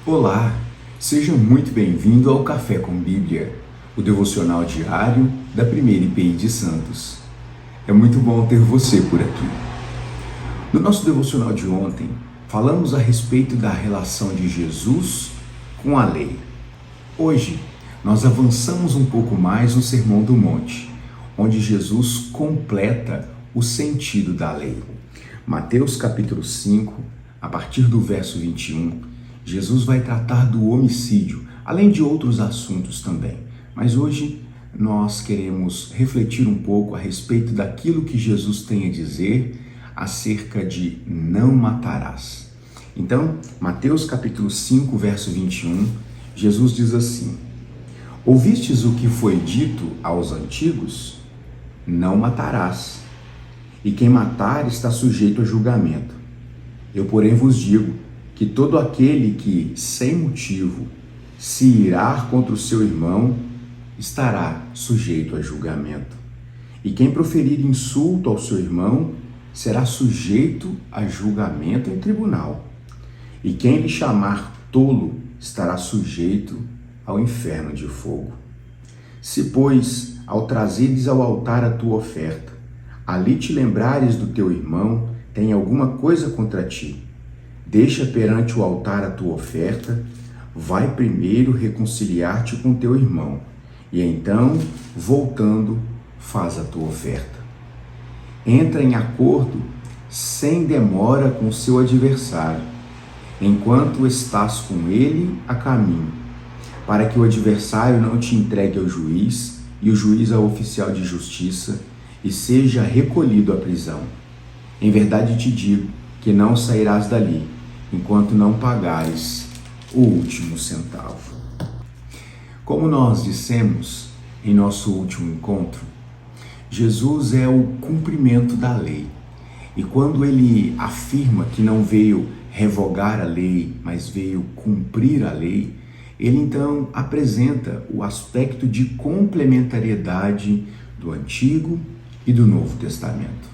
Olá, seja muito bem-vindo ao Café com Bíblia, o devocional diário da Primeira IPI de Santos. É muito bom ter você por aqui. No nosso devocional de ontem, falamos a respeito da relação de Jesus com a lei. Hoje, nós avançamos um pouco mais no Sermão do Monte, onde Jesus completa o sentido da lei. Mateus capítulo 5, a partir do verso 21, Jesus vai tratar do homicídio, além de outros assuntos também. Mas hoje nós queremos refletir um pouco a respeito daquilo que Jesus tem a dizer acerca de não matarás. Então, Mateus capítulo 5, verso 21, Jesus diz assim: Ouvistes o que foi dito aos antigos? Não matarás, e quem matar está sujeito a julgamento. Eu, porém, vos digo que todo aquele que, sem motivo, se irar contra o seu irmão, estará sujeito a julgamento. E quem proferir insulto ao seu irmão, será sujeito a julgamento em tribunal. E quem lhe chamar tolo, estará sujeito ao inferno de fogo. Se, pois, ao trazeres ao altar a tua oferta, ali te lembrares do teu irmão, tem alguma coisa contra ti, deixa perante o altar a tua oferta, vai primeiro reconciliar-te com teu irmão, e então, voltando, faz a tua oferta. Entra em acordo sem demora com seu adversário, enquanto estás com ele a caminho, para que o adversário não te entregue ao juiz e o juiz ao oficial de justiça e seja recolhido à prisão. Em verdade te digo que não sairás dali, enquanto não pagares o último centavo. Como nós dissemos em nosso último encontro, Jesus é o cumprimento da lei. E quando ele afirma que não veio revogar a lei, mas veio cumprir a lei, ele então apresenta o aspecto de complementariedade do Antigo e do Novo Testamento.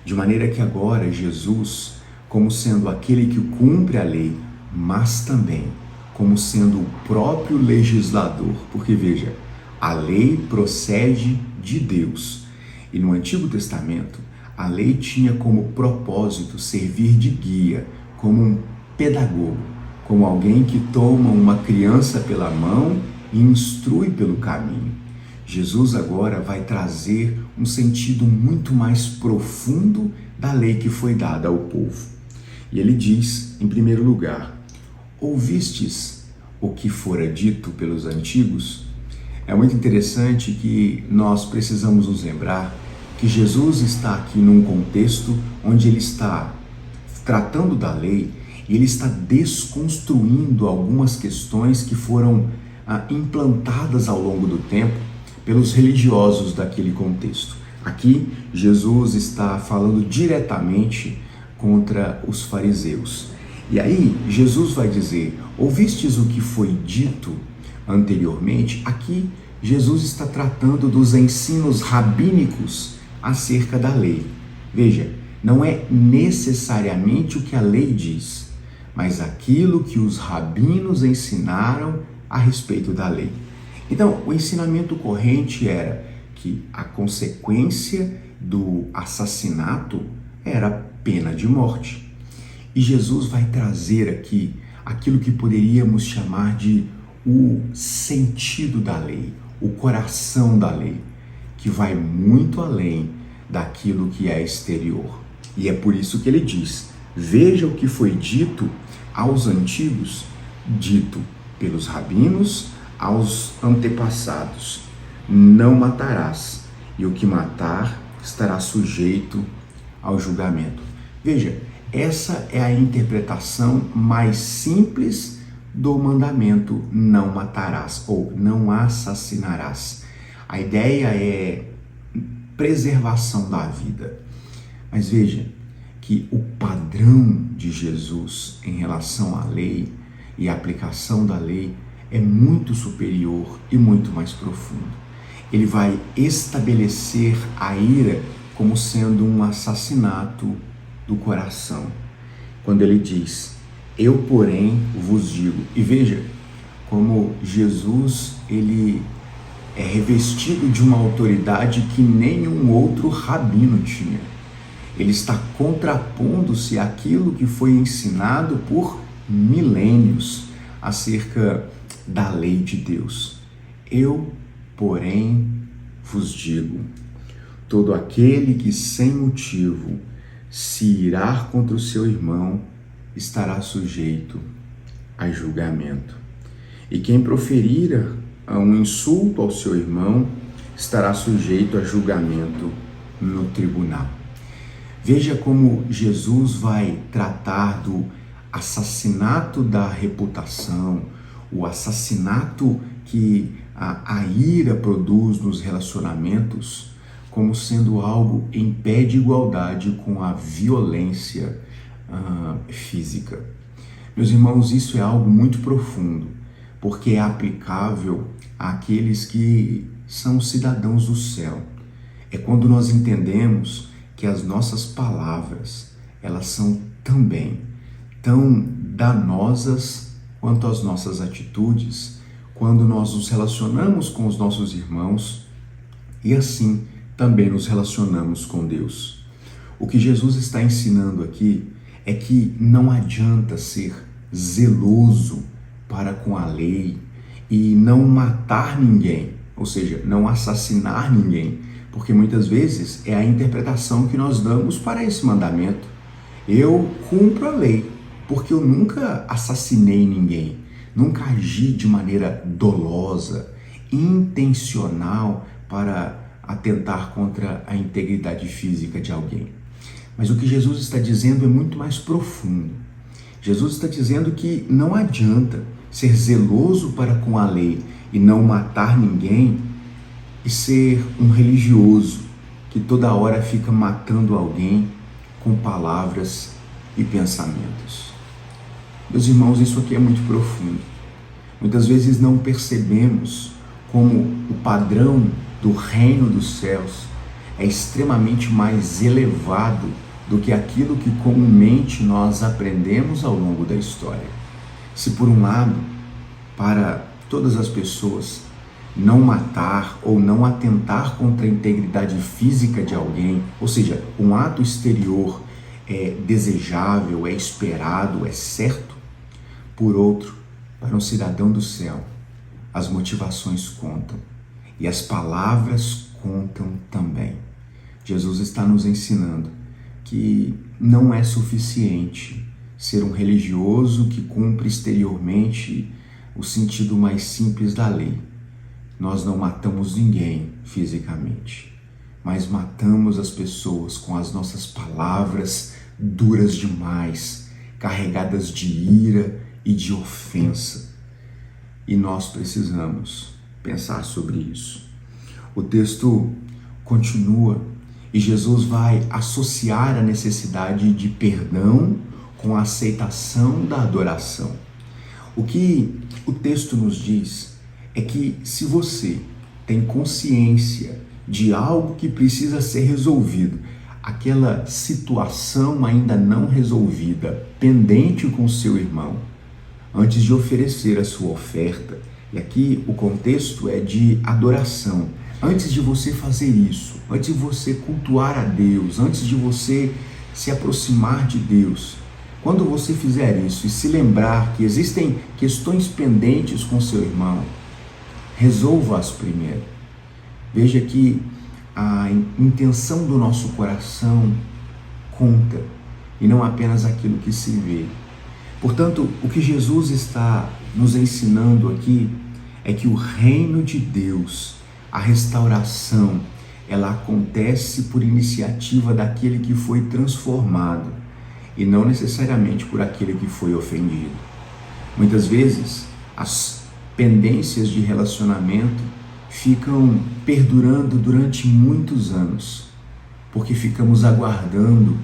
De maneira que agora Jesus, como sendo aquele que cumpre a lei, mas também como sendo o próprio legislador, porque veja, a lei procede de Deus. E no Antigo Testamento, a lei tinha como propósito servir de guia, como um pedagogo, como alguém que toma uma criança pela mão e instrui pelo caminho. Jesus agora vai trazer um sentido muito mais profundo da lei que foi dada ao povo. E ele diz, em primeiro lugar, ouvistes o que fora dito pelos antigos? É muito interessante que nós precisamos nos lembrar que Jesus está aqui num contexto onde ele está tratando da lei e ele está desconstruindo algumas questões que foram implantadas ao longo do tempo pelos religiosos daquele contexto. Aqui, Jesus está falando diretamente contra os fariseus. E aí, Jesus vai dizer, ouvistes o que foi dito anteriormente? Aqui, Jesus está tratando dos ensinos rabínicos acerca da lei. Veja, não é necessariamente o que a lei diz, mas aquilo que os rabinos ensinaram a respeito da lei. Então, o ensinamento corrente era que a consequência do assassinato era pena de morte. E Jesus vai trazer aqui aquilo que poderíamos chamar de o sentido da lei, o coração da lei, que vai muito além daquilo que é exterior. E é por isso que ele diz, veja o que foi dito aos antigos, dito pelos rabinos, aos antepassados, não matarás, e o que matar estará sujeito ao julgamento. Veja, essa é a interpretação mais simples do mandamento não matarás, ou não assassinarás. A ideia é preservação da vida. Mas veja que o padrão de Jesus em relação à lei e a aplicação da lei é muito superior e muito mais profundo. Ele vai estabelecer a ira como sendo um assassinato do coração, quando ele diz Eu, porém, vos digo. E veja como Jesus, ele é revestido de uma autoridade que nenhum outro rabino tinha. Ele está contrapondo-se àquilo que foi ensinado por milênios acerca da lei de Deus. Eu, porém, vos digo, todo aquele que sem motivo se irar contra o seu irmão estará sujeito a julgamento. E quem proferir um insulto ao seu irmão estará sujeito a julgamento no tribunal. Veja como Jesus vai tratar do assassinato da reputação, o assassinato que a ira produz nos relacionamentos, como sendo algo em pé de igualdade com a violência física. Meus irmãos, isso é algo muito profundo, porque é aplicável àqueles que são cidadãos do céu. É quando nós entendemos que as nossas palavras, elas são também tão danosas quanto as nossas atitudes, quando nós nos relacionamos com os nossos irmãos e assim também nos relacionamos com Deus. O que Jesus está ensinando aqui é que não adianta ser zeloso para com a lei e não matar ninguém, ou seja, não assassinar ninguém, porque muitas vezes é a interpretação que nós damos para esse mandamento. Eu cumpro a lei, porque eu nunca assassinei ninguém, nunca agi de maneira dolosa, intencional para atentar contra a integridade física de alguém. Mas o que Jesus está dizendo é muito mais profundo. Jesus está dizendo que não adianta ser zeloso para com a lei e não matar ninguém e ser um religioso que toda hora fica matando alguém com palavras e pensamentos. Meus irmãos, isso aqui é muito profundo. Muitas vezes não percebemos como o padrão do reino dos céus é extremamente mais elevado do que aquilo que comumente nós aprendemos ao longo da história. Se por um lado, para todas as pessoas, não matar ou não atentar contra a integridade física de alguém, ou seja, um ato exterior é desejável, é esperado, é certo, por outro, para um cidadão do céu, as motivações contam e as palavras contam também. Jesus está nos ensinando que não é suficiente ser um religioso que cumpre exteriormente o sentido mais simples da lei. Nós não matamos ninguém fisicamente, mas matamos as pessoas com as nossas palavras duras demais, carregadas de ira e de ofensa. E nós precisamos pensar sobre isso. O texto continua e Jesus vai associar a necessidade de perdão com a aceitação da adoração. O que o texto nos diz é que se você tem consciência de algo que precisa ser resolvido, aquela situação ainda não resolvida, pendente com seu irmão, antes de oferecer a sua oferta, e aqui o contexto é de adoração, antes de você fazer isso, antes de você cultuar a Deus, antes de você se aproximar de Deus, quando você fizer isso e se lembrar que existem questões pendentes com seu irmão, resolva-as primeiro. Veja que a intenção do nosso coração conta e não apenas aquilo que se vê. Portanto, o que Jesus está nos ensinando aqui é que o reino de Deus, a restauração, ela acontece por iniciativa daquele que foi transformado e não necessariamente por aquele que foi ofendido. Muitas vezes, as pendências de relacionamento ficam perdurando durante muitos anos, porque ficamos aguardando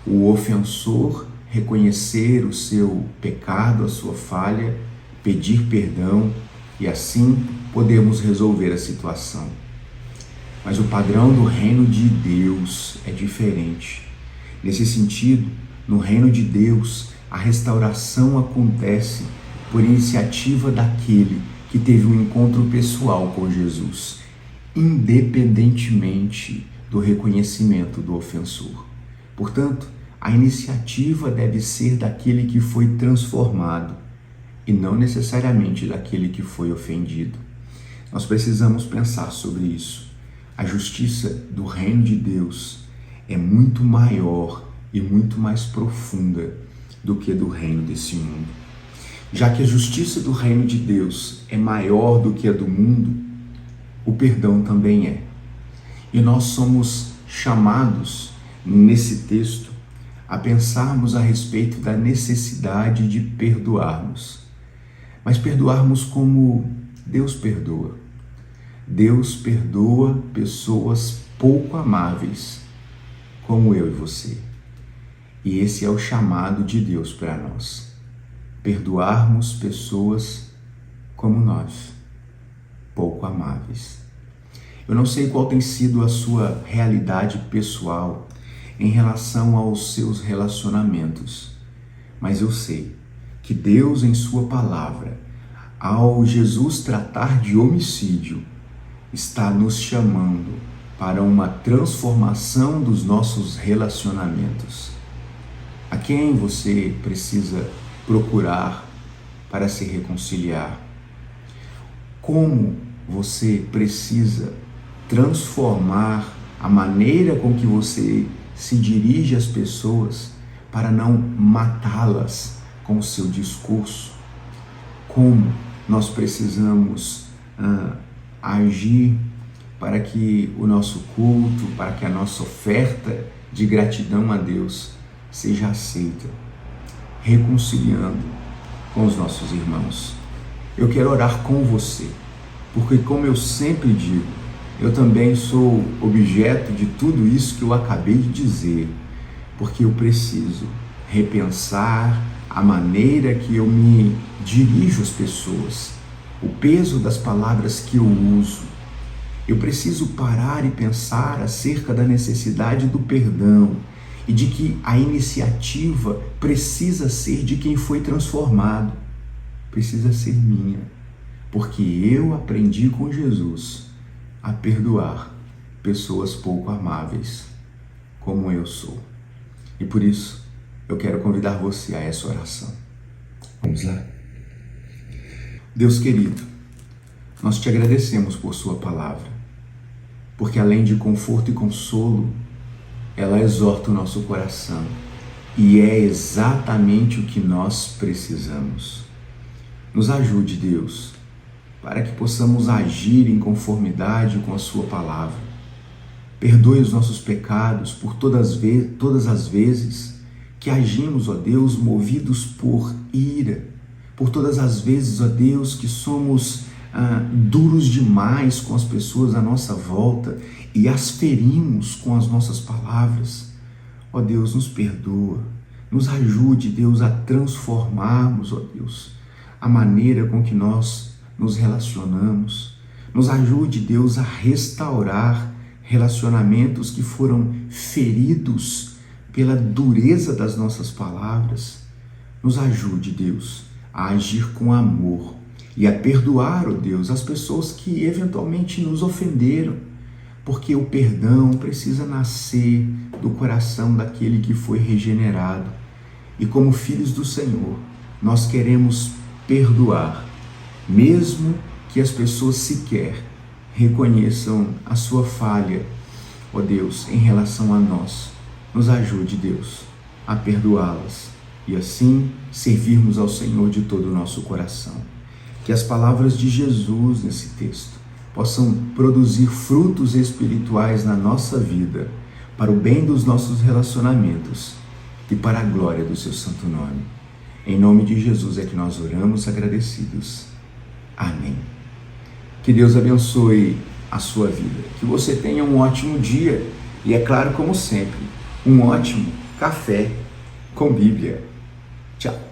o ofensor reconhecer o seu pecado, a sua falha, pedir perdão e assim podemos resolver a situação. Mas o padrão do reino de Deus é diferente. Nesse sentido, no reino de Deus, A restauração acontece por iniciativa daquele que teve um encontro pessoal com Jesus, independentemente do reconhecimento do ofensor. Portanto, a iniciativa deve ser daquele que foi transformado e não necessariamente daquele que foi ofendido. Nós precisamos pensar sobre isso. A justiça do reino de Deus é muito maior e muito mais profunda do que do reino desse mundo. Já que a justiça do reino de Deus é maior do que a do mundo, o perdão também é. E nós somos chamados, nesse texto, a pensarmos a respeito da necessidade de perdoarmos. Mas perdoarmos como Deus perdoa. Deus perdoa pessoas pouco amáveis, como eu e você. E esse é o chamado de Deus para nós. Perdoarmos pessoas como nós, pouco amáveis. Eu não sei qual tem sido a sua realidade pessoal em relação aos seus relacionamentos, mas eu sei que Deus, em sua palavra, ao Jesus tratar de homicídio, está nos chamando para uma transformação dos nossos relacionamentos. A quem você precisa procurar para se reconciliar? Como você precisa transformar a maneira com que você se dirige às pessoas para não matá-las com o seu discurso? Como nós precisamos agir para que o nosso culto, para que a nossa oferta de gratidão a Deus seja aceita, reconciliando com os nossos irmãos. Eu quero orar com você, porque, como eu sempre digo, eu também sou objeto de tudo isso que eu acabei de dizer, porque eu preciso repensar a maneira que eu me dirijo às pessoas, o peso das palavras que eu uso. Eu preciso parar e pensar acerca da necessidade do perdão e de que a iniciativa precisa ser de quem foi transformado, precisa ser minha, porque eu aprendi com Jesus a perdoar pessoas pouco amáveis, como eu sou. E por isso, eu quero convidar você a essa oração. Vamos lá? Deus querido, nós te agradecemos por sua palavra, porque além de conforto e consolo, ela exorta o nosso coração e é exatamente o que nós precisamos. Nos ajude, Deus, para que possamos agir em conformidade com a sua palavra. Perdoe os nossos pecados por todas as vezes que agimos, ó Deus, movidos por ira, por todas as vezes, ó Deus, que somos duros demais com as pessoas à nossa volta e as ferimos com as nossas palavras. Ó Deus, nos perdoa, nos ajude, Deus, a transformarmos, ó Deus, a maneira com que nós nos relacionamos. Nos ajude, Deus, a restaurar relacionamentos que foram feridos pela dureza das nossas palavras. Nos ajude, Deus, a agir com amor e a perdoar, ó Deus, as pessoas que eventualmente nos ofenderam, porque o perdão precisa nascer do coração daquele que foi regenerado. E como filhos do Senhor, nós queremos perdoar, mesmo que as pessoas sequer reconheçam a sua falha, ó Deus, em relação a nós. Nos ajude, Deus, a perdoá-las e assim servirmos ao Senhor de todo o nosso coração. Que as palavras de Jesus nesse texto possam produzir frutos espirituais na nossa vida, para o bem dos nossos relacionamentos e para a glória do seu santo nome. Em nome de Jesus é que nós oramos agradecidos. Amém. Que Deus abençoe a sua vida, que você tenha um ótimo dia e, é claro, como sempre, um ótimo café com Bíblia. Tchau.